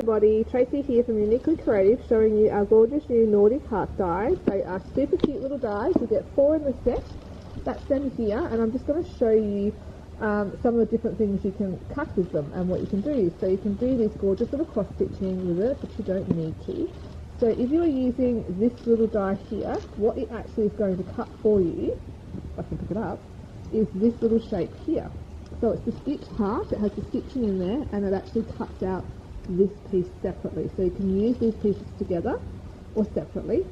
everybody, Tracy here from Uniquely Creative, showing you our gorgeous new Nordic Heart dies. They are super cute little dies. You get 4 in the set. That's them here, and I'm just going to show you some of the different things you can cut with them and what you can do. So you can do these gorgeous little cross stitching with it, but you don't need to. So if you are using this little die here, what it actually is going to cut for you, if I can pick it up, is this little shape here. So it's the stitched heart, it has the stitching in there, and it actually cuts out this piece separately. So you can use these pieces together or separately.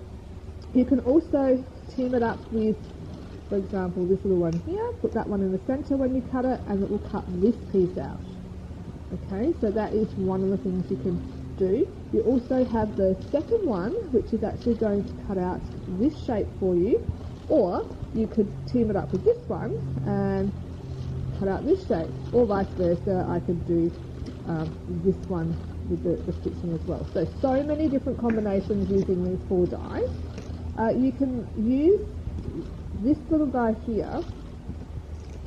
You can also team it up with, for example, this little one here, put that one in the center when you cut it, and it will cut this piece out. Okay, so that is one of the things you can do. You also have the second one, which is actually going to cut out this shape for you, or you could team it up with this one and cut out this shape, or vice versa. I could do this one with the stitching as well. So many different combinations using these 4 dies. You can use this little die here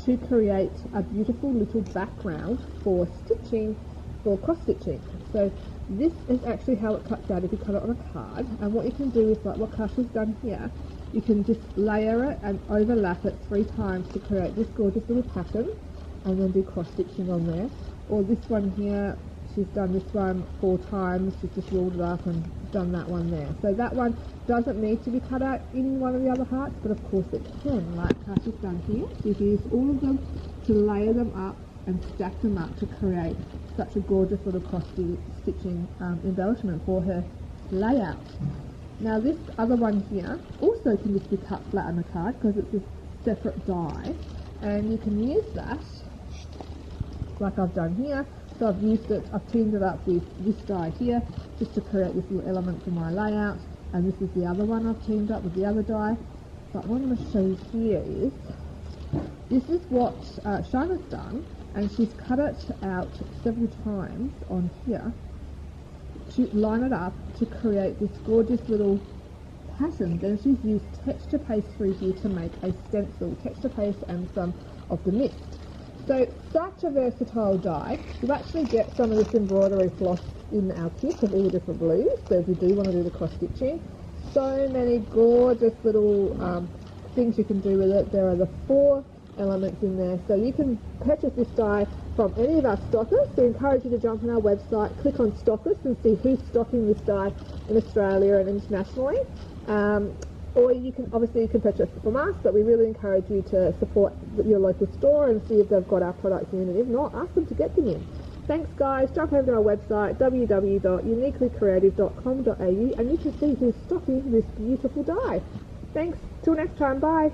to create a beautiful little background for stitching, for cross stitching. So this is actually how it cuts out if you cut it on a card, and what you can do is, like what Kasha's done here, you can just layer it and overlap it 3 times to create this gorgeous little pattern, and then do cross stitching on there. Or this one here, she's done this one 4 times, she's just rolled it up and done that one there. So that one doesn't need to be cut out in one of the other hearts, but of course it can, like Kasha's done here. She's used all of them to layer them up and stack them up to create such a gorgeous little cross stitching embellishment for her layout. Now this other one here also can just be cut flat on the card because it's a separate die, and you can use that like I've done here. So I've used it, I've teamed it up with this die here just to create this little element for my layout, and this is the other one I've teamed up with the other die. But what I'm going to show you here is, this is what Shana's done, and she's cut it out several times on here to line it up to create this gorgeous little pattern. Then she's used texture paste through here to make a stencil, texture paste and some of the mist. So such a versatile die. You actually get some of this embroidery floss in our kit of all the different blues, so if you do want to do the cross stitching, so many gorgeous little things you can do with it. There are the 4 elements in there, so you can purchase this die from any of our stockers. So we encourage you to jump on our website, click on stockers and see who's stocking this die in Australia and internationally. Or you can purchase it from us, but we really encourage you to support your local store and see if they've got our products in, and if not, ask them to get them in. Thanks guys, jump over to our website www.uniquelycreative.com.au and you can see who's stocking this beautiful die. Thanks, till next time, bye.